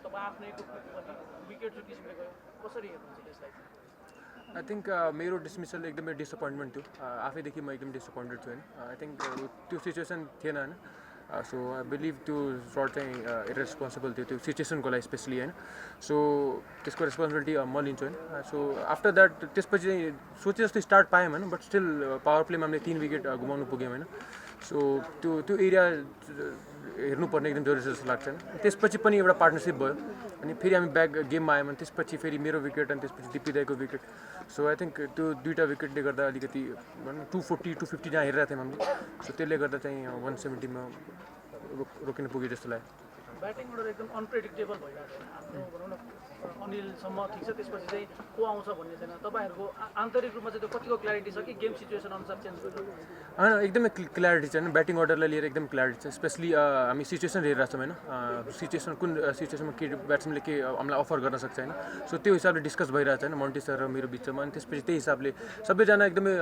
तपाईँ आफ्नैको विकेट जो किसिमले गयो कसरी हेर्नुहुन्छ त्यसलाई? आई थिङ्क मेरो डिसमिसल एकदमै डिसअपोइन्टमेन्ट थियो आफैदेखि म एकदम डिसअपोइन्टेड छु होइन आई थिङ्क त्यो सिचुएसन थिएन होइन सो आई बिलिभ त्यो सर्ट चाहिँ इरेस्पोन्सिबल थियो त्यो सिचुएसनको लागि स्पेसली होइन सो त्यसको रेस्पोन्सिबिलिटी म लिन्छु होइन सो आफ्टर द्याट त्यसपछि चाहिँ सोचे जस्तो स्टार्ट पायौँ होइन बट स्टिल पावर प्लेमा हामीले 3 विकेट गुमाउनु पुग्यौँ होइन सो त्यो एरिया हेर्नुपर्ने एकदम जरुरी जस्तो लाग्छ होइन त्यसपछि पनि एउटा पार्टनरसिप भयो अनि फेरि हामी ब्याक गेममा आयौँ भने त्यसपछि फेरि मेरो विकेट अनि त्यसपछि दिप्पी दाईको विकेट सो आई थिङ्क त्यो दुईवटा विकेटले गर्दा अलिकति भनौँ 240 250 जहाँ हेरिरहेको थियौँ हामीले सो त्यसले गर्दा चाहिँ 170 मा रोकिनु पुग्यो जस्तो लाग्यो ब्याटिङ अर्डर एकदम अनप्रेडिक्टेबल भइरहेको छैन हाम्रो भनौँ न अनिलसम्म ठिक छ त्यसपछि चाहिँ को आउँछ भन्ने छैन तपाईँहरूको आन्तरिक रूपमा चाहिँ त्यो कतिको क्ल्यारिटी छ कि गेम सिचुएसन अनुसार चेन्ज गर्नु होइन एकदमै क्ल्यारिटी छ होइन ब्याटिङ अर्डरलाई लिएर एकदम क्ल्यारिटी छ स्पेसली हामी सिचुएसन हेरिरहेको छौँ होइन सिचुएसन कुन सिचुएसनमा के ब्याट्सम्यानले के हामीलाई अफर गर्न सक्छ होइन सो त्यो हिसाबले डिस्कस भइरहेको छ होइन मन्टी सर र मेरो बिचमा अनि त्यसपछि त्यही हिसाबले सबैजना एकदमै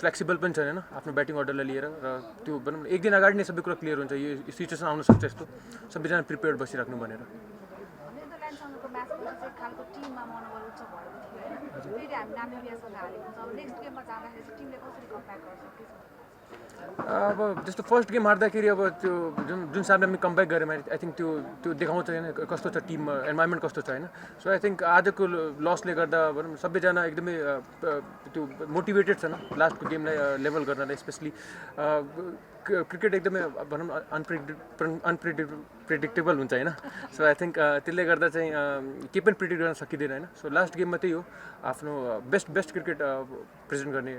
फ्लेक्सिबल पनि छन् होइन आफ्नो ब्याटिङ अर्डरलाई लिएर र त्यो भनौँ न एक दिन अगाडि नै सबै कुरा क्लियर हुन्छ यो सिचुएसन आउन सक्छ यस्तो सबैजना प्रिपेयर्ड बसिराख्नु भनेर नेदरल्यान्डसँगको म्याचपछि चाहिँ खालको टिममा मनोबल उच्च भएको थियो होइन फेरि हामी नामिबियासँग हालेको छ अब नेक्स्ट गेममा जाँदाखेरि चाहिँ टिमले कसरी कम्ब्याक गर्छ के छ अब जस्तो फर्स्ट गेम हार्दाखेरि अब त्यो जुन हिसाबले हामी कमब्याक गऱ्यौँ आई थिङ्क त्यो देखाउँछ होइन कस्तो छ टिममा इन्भाइरोमेन्ट कस्तो छ होइन सो आई थिङ्क आजको लसले गर्दा भनौँ सबैजना एकदमै त्यो मोटिभेटेड छन् लास्टको गेमलाई लेभल गर्नलाई स्पेसली क्रिकेट एकदमै भनौँ अनप्रेडिक्टेबल हुन्छ होइन सो आई थिङ्क त्यसले गर्दा चाहिँ केही पनि प्रिडिक्ट गर्न सकिँदैन होइन सो लास्ट गेममा त्यही हो आफ्नो बेस्ट क्रिकेट प्रेजेन्ट गर्ने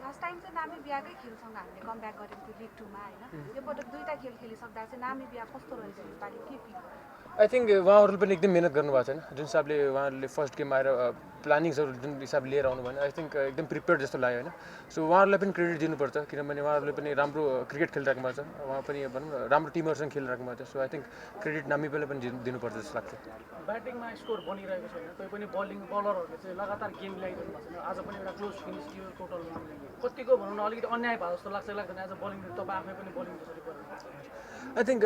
लास्ट टाइम चाहिँ नामिबियाकै खेलसँग हामीले कमब्याक गऱ्यौँ थियो लिग 2 मा होइन यो पटक दुईवटा खेल खेलिसक्दा चाहिँ नामिबिया कस्तो रहेछ योपालि के फिल भयो आई थिङ्क उहाँहरूले पनि एकदम मिहिनेत गर्नुभएको छ होइन जुन हिसाबले उहाँहरूले फर्स्ट गेम आएर प्लानिङ्सहरू जुन हिसाबले लिएर आउनु भयो आई थिङ्क एकदम प्रिपेयर्ड जस्तो लाग्यो होइन सो उहाँहरूलाई पनि क्रेडिट दिनुपर्छ किनभने उहाँहरूले पनि राम्रो क्रिकेट खेलिराख्नु भएको छ उहाँ पनि भनौँ न राम्रो टिमहरूसँग खेलिराख्नु भएको छ सो आई थिङ्क क्रेडिट नामिबियालाई पनि दिनुपर्छ जस्तो लाग्छ ब्याटिङमा स्कोर बनिरहेको छैन तै पनि बलरहरूले चाहिँ लगातार गेम ल्याइरहनु भएको छैन आज पनि एउटा क्लोज फिनिस थियो टोटलमा कतिको भनौँ न अलिकति अन्याय भयो जस्तो लाग्छ लाग्दैन एज अ बलिङ तपाईँ आफै पनि बलिङ जसरी गर्नु आई थिङ्क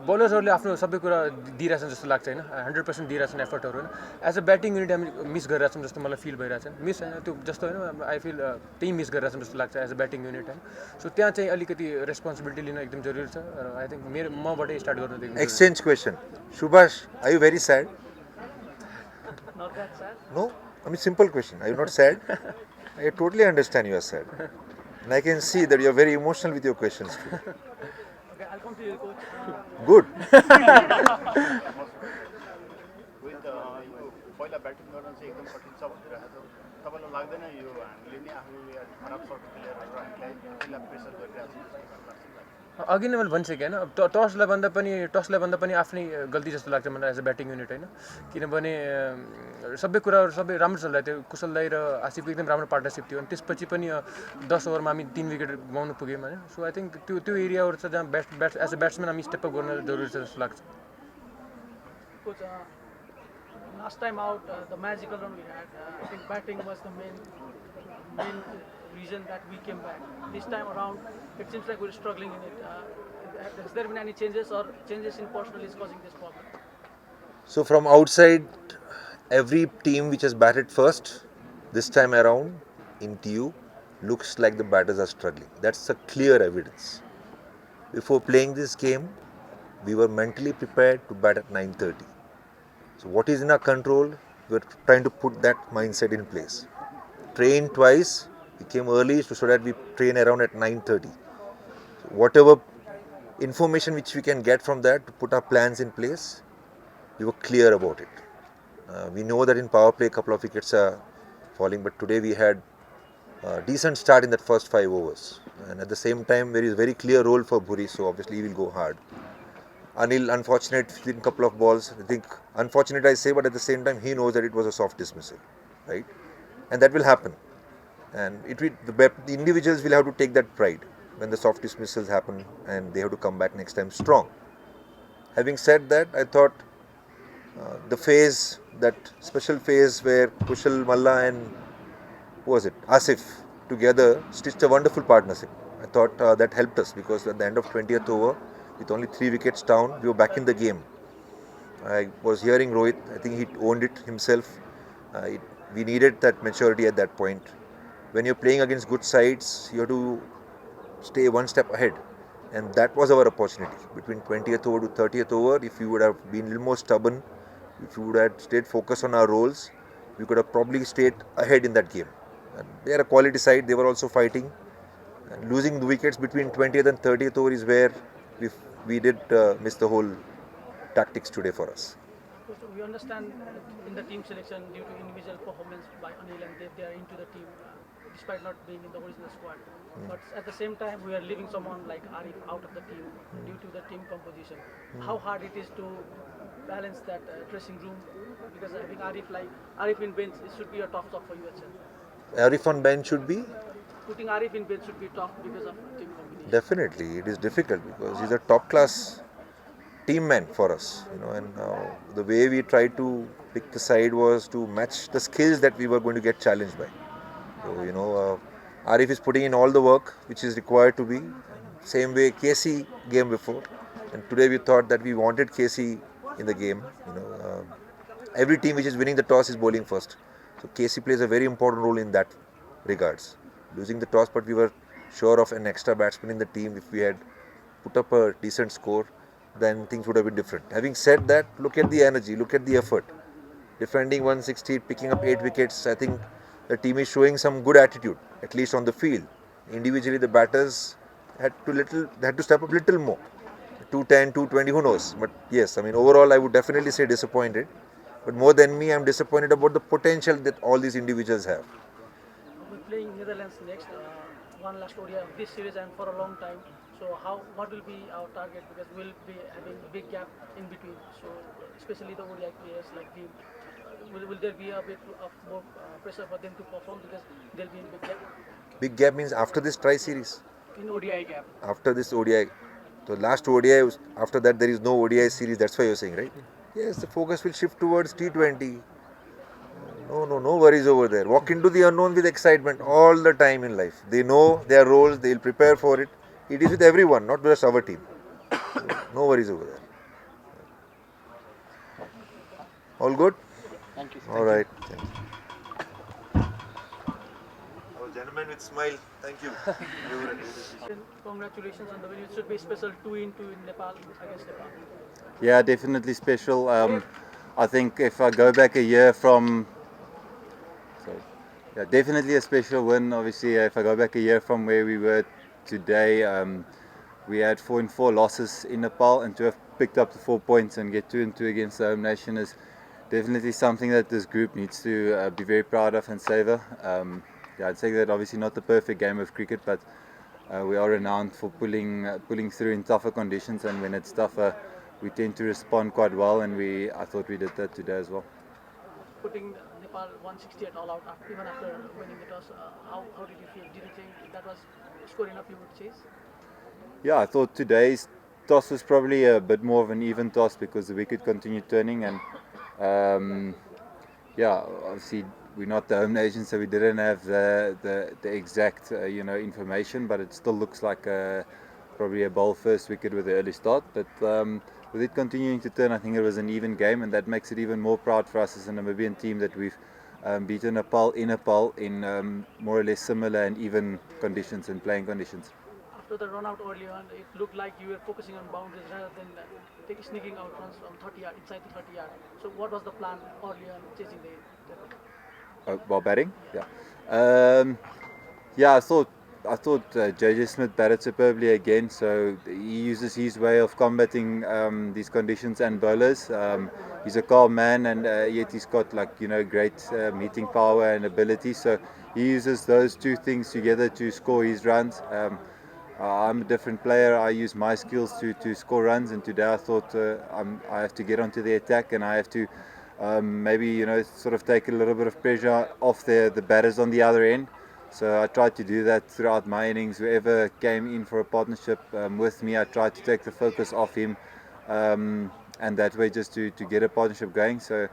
बलर्सहरूले आफ्नो सबै कुरा दिइरहेछन् जस्तो लाग्छ होइन 100% दिइरहेछन् एफर्टहरू होइन एज अ ब्याटिङ युनिट हामी मिस गरिरहेछौँ जस्तो मलाई फिल भइरहेछ मिस होइन त्यो जस्तो होइन आई फिल त्यही मिस गरिरहेछौँ जस्तो लाग्छ एज अ ब्याटिङ युनिट होइन सो त्यहाँ चाहिँ अलिकति रेस्पोन्सिबिलिटी लिन एकदम जरुरी छ र आई थिङ्क मबाटै स्टार्ट गर्नु exchange question Subhash are you very sad Not that sad. No, I mean simple question. Are you not sad? I totally understand you are sad. And I can see that you are very emotional with your questions too. Okay, I'll come to you, coach. Good. With यो पहिला batting गर्न चाहिँ एकदम कठिन छ भनिरहेको छ तपाईँलाई लाग्दैन यो हामीले नै आफूले खराब सर्ट खेलेर हामीलाई पहिला प्रेसर गरिरहेको छ अघि नै मैले भनिसकेँ होइन टसलाई भन्दा पनि आफ्नै गल्ती जस्तो लाग्छ मलाई एज अ ब्याटिङ युनिट होइन किनभने सबै कुराहरू सबै राम्रो चलिरहेको थियो कुशल दाई र आसिफको एकदम राम्रो पार्टनरसिप थियो अनि त्यसपछि पनि 10 ओभरमा हामी 3 विकेट गुमाउनु पुग्यौँ होइन सो आई थिङ्क त्यो एरियाहरू छ जहाँ एज अ ब्याट्सम्यान हामी स्टेप अप गर्न जरुरी छ जस्तो लाग्छ Coach, last time out, the magical run we had, I think batting was the main reason that we came back. This time around, it seems like we're struggling in it. Has there been any changes or changes in personnel is causing this problem? So from outside, every team which has batted first, this time around, in TU, looks like the batters are struggling. That's a clear evidence. Before playing this game, we were mentally prepared to bat at 9:30. So what is in our control, we're trying to put that mindset in place. Train twice, we came early so that we train around at 9:30. So whatever information which we can get from that to put our plans in place, we were clear about it. We know that in power play a couple of wickets are falling, but today we had a decent start in that first 5 overs. And at the same time, there is very clear role for Bhuri, so obviously he will go hard. Anil, unfortunate in a couple of balls. I think unfortunate I say, but at the same time he knows that it was a soft dismissal, right? And that will happen. And the individuals will have to take that pride when the soft dismissals happen and they have to come back next time strong. Having said that, I thought the phase, that special phase where Kushal, Malla and Asif together stitched a wonderful partnership. I thought that helped us because at the end of 20th over, with only 3 wickets down, we were back in the game. I was hearing Rohit. I think he owned it himself. We needed that maturity at that point. When you're playing against good sides, you have to stay one step ahead, and that was our opportunity. Between 20th over to 30th over, if we would have been a little more stubborn, if we would have stayed focused on our roles, we could have probably stayed ahead in that game. And they are a quality side. They were also fighting. And losing the wickets between 20th and 30th over is where we we did miss the whole tactics today for us. So we understand in the team selection due to individual performance by Anil and they are into the team despite not being in the original squad. But at the same time, we are leaving someone like Arif out of the team due to the team composition. How hard it is to balance that dressing room because having Arif in bench, it should be a tough job for you as well. Arif on bench should be. Putting Arif in bench should be tough because of team combination. Definitely, it is difficult because he's a top class team man for us, and the way we tried to pick the side was to match the skills that we were going to get challenged by. So, Arif is putting in all the work which is required to be. Same way KC game before, and today we thought that we wanted KC in the game. Every team which is winning the toss is bowling first. So KC plays a very important role in that regards. Losing the toss, but we were sure of an extra batsman in the team. If we had put up a decent score, then things would have been different. Having said that, look at the energy, look at the effort. Defending 160, picking up 8 wickets, I think the team is showing some good attitude, at least on the field. Individually, the batters had to step up little more. 210, 220, who knows? But yes, I mean, overall, I would definitely say disappointed. But more than me, I'm disappointed about the potential that all these individuals have. We're playing Netherlands next, one last ODI of this series and for a long time. So what will be our target because we'll be having a big gap in between. So especially the ODI players like him, will there be a bit of more pressure for them to perform because they'll be in big gap? Big gap means after this tri series, In ODI gap. after this ODI. So last ODI, after that there is no ODI series. That's why you're saying, right? Yes, the focus will shift towards T20. No worries over there. Walk into the unknown with excitement all the time in life. They know their roles, they'll prepare for it. It is with everyone, not just our team. So, no worries over there. All good? Thank you. All right. Thank you. Our gentleman with smile. Thank you. Congratulations on the win. It should be special 2-2 in Nepal against Nepal. Yeah, definitely special. I think if I go back a year from, yeah, definitely a special win. Obviously, if I go back a year from where we were today, we had 4-4 losses in Nepal, and to have picked up the 4 points and get 2-2 against the home nation is definitely something that this group needs to be very proud of and savor. Yeah, I'd say that obviously not the perfect game of cricket, but we are renowned for pulling through in tougher conditions, and when it's tougher, we tend to respond quite well, and I thought we did that today as well. Putting Nepal 160 at all out even after winning the toss, how did you feel? Did you think that was score enough you would chase? Yeah, I thought today's toss was probably a bit more of an even toss because the wicket continued turning, and yeah, obviously we're not the home nation, so we didn't have the exact information, but it still looks like probably a bowl first wicket with the early start. But with it continuing to turn, I think it was an even game, and that makes it even more proud for us as a Namibian team that we've beaten Nepal in more or less similar and even conditions and playing conditions. After the run out early on, it looked like you were focusing on boundaries rather than sneaking out runs from 30 yard inside the 30 yard. So what was the plan early on chasing the While batting, yeah. Yeah, I thought JJ Smith batted superbly again. So he uses his way of combating these conditions and bowlers. He's a calm man, and yet he's got great hitting power and ability. So he uses those two things together to score his runs. I'm a different player. I use my skills to score runs, and today I thought I have to get onto the attack, and I have to maybe sort of take a little bit of pressure off the batters on the other end. So I tried to do that throughout my innings. Whoever came in for a partnership with me, I tried to take the focus off him, and that way just to get a partnership going. So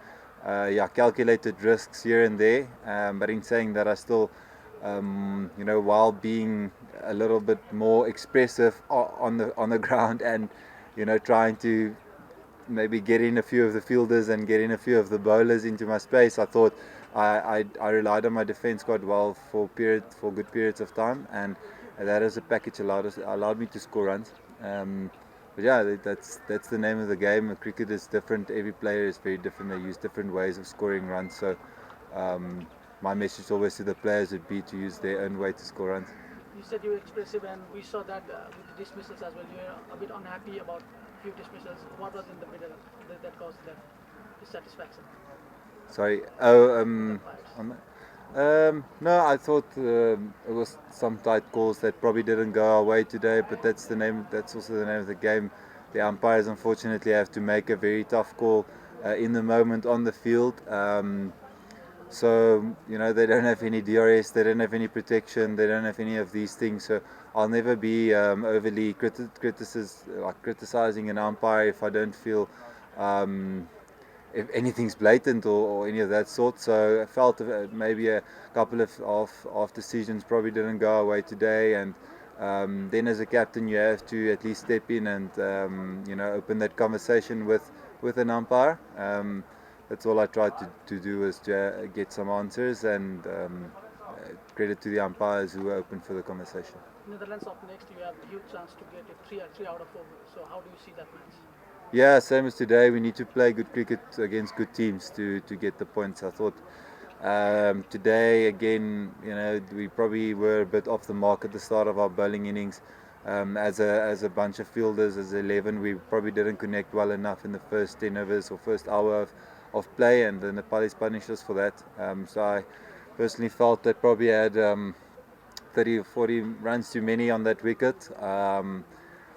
yeah, calculated risks here and there, but in saying that, I still while being a little bit more expressive on the ground, and trying to maybe get in a few of the fielders and get in a few of the bowlers into my space. I thought I relied on my defence quite well for good periods of time, and that as a package allowed me to score runs. But yeah, that's the name of the game. Cricket is different. Every player is very different. They use different ways of scoring runs. So my message always to the players would be to use their own way to score runs. You said you were expressive, and we saw that with the dismissals as well. You were a bit unhappy about a few dismissals. What was in the middle that caused that dissatisfaction? Sorry. Umpires. On that? No, I thought it was some tight calls that probably didn't go our way today. But that's the name. That's also the name of the game. The umpires unfortunately have to make a very tough call in the moment on the field. So they don't have any DRS, they don't have any protection, they don't have any of these things. So I'll never be overly criticizing an umpire if I don't feel if anything's blatant or any of that sort. So I felt maybe a couple of decisions probably didn't go our way today, and then as a captain you have to at least step in and open that conversation with an umpire. That's all I tried to do, was to get some answers, and credit to the umpires who were open for the conversation. Netherlands up next, you have a huge chance to get it 3 out of 4. So how do you see that match? Yeah, same as today. We need to play good cricket against good teams to get the points. I thought today again, we probably were a bit off the mark at the start of our bowling innings. As a bunch of fielders, as 11, we probably didn't connect well enough in the first 10 overs or first hour of play, and the Nepalis punished us for that. So I personally felt they probably had 30 or 40 runs too many on that wicket. And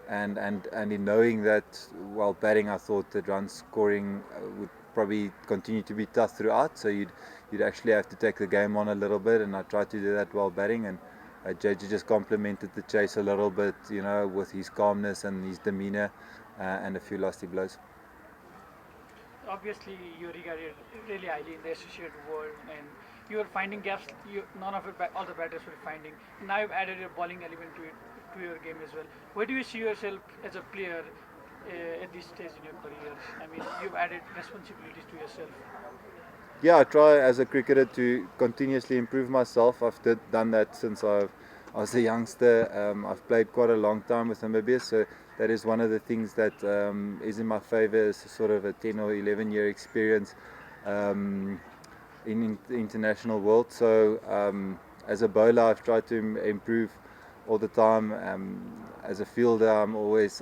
in knowing that while batting, I thought that run scoring would probably continue to be tough throughout. So you'd actually have to take the game on a little bit, and I tried to do that while batting. And JJ just complimented the chase a little bit, with his calmness and his demeanour, and a few lusty blows. Obviously, you're regarded really highly in the associate world, and you are finding gaps. None of all the batters were finding. Now you've added a bowling element to your game as well. Where do you see yourself as a player at this stage in your career? I mean, you've added responsibilities to yourself. Yeah, I try as a cricketer to continuously improve myself. I've done that since I was a youngster. I've played quite a long time with Namibia, so that is one of the things that is in my favour, is sort of a 10 or 11 year experience in the international world. So as a bowler, I've tried to improve all the time. As a fielder, I'm always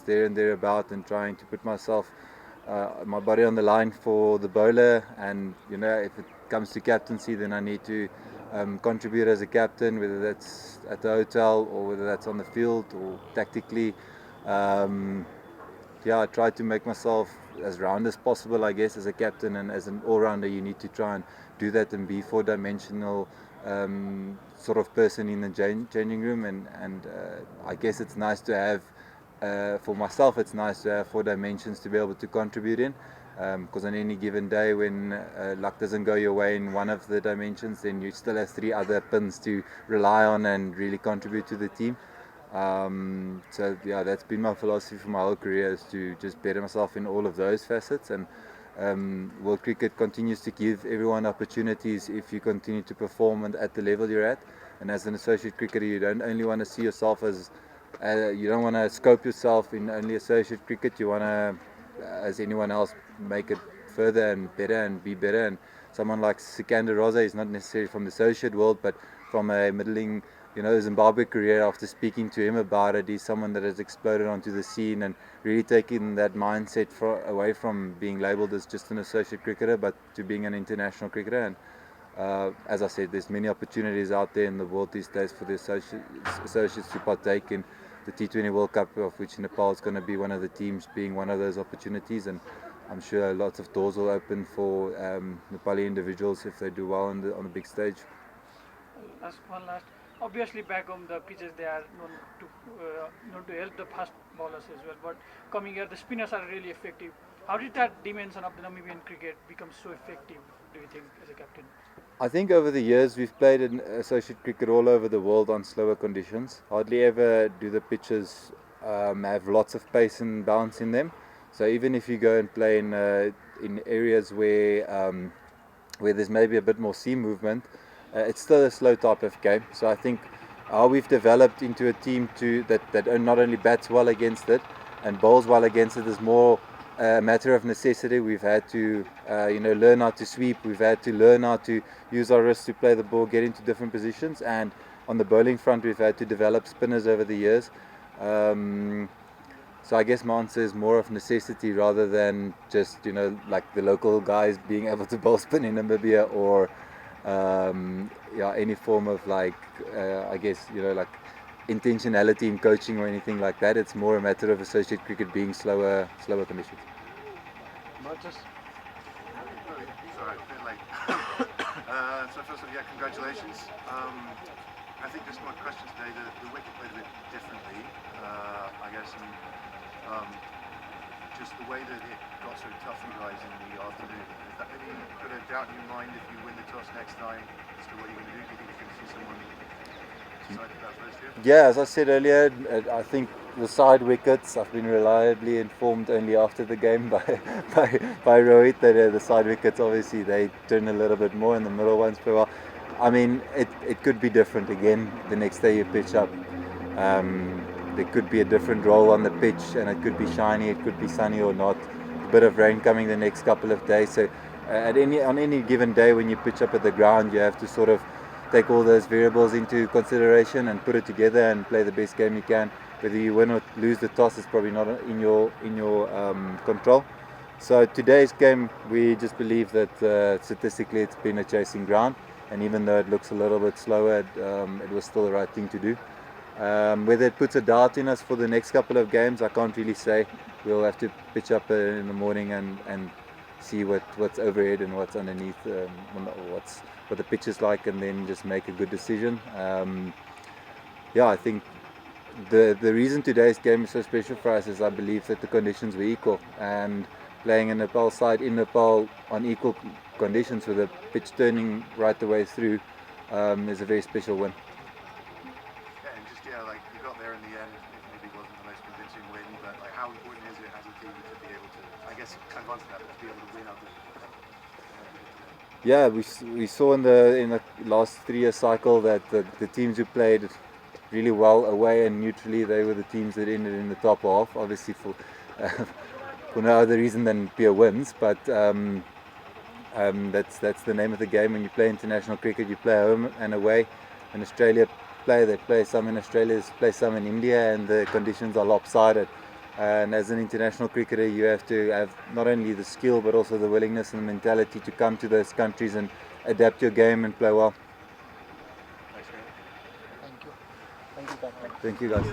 there and thereabout, and trying to put my body on the line for the bowler. And if it comes to captaincy, then I need to contribute as a captain, whether that's at the hotel or whether that's on the field or tactically. I try to make myself as round as possible, I guess, as a captain, and as an all-rounder you need to try and do that and be four-dimensional sort of person in the changing room. And I guess it's nice to have, for myself, it's nice to have 4 dimensions to be able to contribute in, because on any given day when luck doesn't go your way in one of the dimensions, then you still have 3 other pins to rely on and really contribute to the team. So yeah, that's been my philosophy for my whole career, is to just better myself in all of those facets. And world cricket continues to give everyone opportunities if you continue to perform at the level you're at. And as an associate cricketer, you don't only want to see yourself as you don't want to scope yourself in only associate cricket. You want to, as anyone else, make it further and better and be better. And someone like Sikander Rosa is not necessarily from the associate world, but from a middling Zimbabwe career. After speaking to him about it, he's someone that has exploded onto the scene and really taken that mindset away from being labelled as just an associate cricketer, but to being an international cricketer. And as I said, there's many opportunities out there in the world these days for the associates to partake in the T20 World Cup, of which Nepal is going to be one of the teams, being one of those opportunities. And I'm sure lots of doors will open for Nepali individuals if they do well on the big stage. One last. Obviously, back home the pitches, they are known to help the fast bowlers as well. But coming here, the spinners are really effective. How did that dimension of the Namibian cricket become so effective, do you think, as a captain? I think over the years we've played in associate cricket all over the world on slower conditions. Hardly ever do the pitches have lots of pace and bounce in them. So even if you go and play in areas where there's maybe a bit more sea movement, it's still a slow type of game. So I think how we've developed into a team that not only bats well against it and bowls well against it is more a matter of necessity. We've had to learn how to sweep, we've had to learn how to use our wrists to play the ball, get into different positions, and on the bowling front we've had to develop spinners over the years. So I guess my answer is more of necessity rather than just like the local guys being able to bowl spin in Namibia, or any form of like like intentionality in coaching or anything like that. It's more a matter of associate cricket being slower conditions. Not just. Sorry, a bit late. So first of all, yeah, congratulations. I think just my question today, the wicket played a bit differently, I guess, and just the way that it got so tough for you guys in the afternoon. Is that maybe put a doubt in your mind if you win the toss next time as to what you're going to do? Do you think you can see someone decide that first year? Yeah, as I said earlier, I think the side wickets, I've been reliably informed only after the game by Rohit that the side wickets, obviously they turn a little bit more and the middle ones play well. I mean, it could be different again the next day you pitch up. There could be a different role on the pitch, and it could be shiny, it could be sunny or not. A bit of rain coming the next couple of days. So on any given day when you pitch up at the ground, you have to sort of take all those variables into consideration and put it together and play the best game you can. Whether you win or lose the toss is probably not in your control. So today's game, we just believe that statistically it's been a chasing ground, and even though it looks a little bit slower, it was still the right thing to do. Whether it puts a doubt in us for the next couple of games, I can't really say. We'll have to pitch up in the morning and see what's overhead and what's underneath, what the pitch is like, and then just make a good decision. I think the reason today's game is so special for us is I believe that the conditions were equal, and playing a Nepal side in Nepal on equal conditions with the pitch turning right the way through is a very special win. Like you got there in the end, it maybe wasn't the most convincing win, but like how important is it as a team to be able to, I guess, kind of answer that, but to be able to win out Yeah, we saw in the last 3-year cycle that the teams who played really well away and neutrally, they were the teams that ended in the top half, obviously for no other reason than pure wins, but that's the name of the game. When you play international cricket, you play home and away. In Australia, they play some in Australia, they play some in India, and the conditions are lopsided. And as an international cricketer, you have to have not only the skill but also the willingness and the mentality to come to those countries and adapt your game and play well. Thanks, Thank you guys.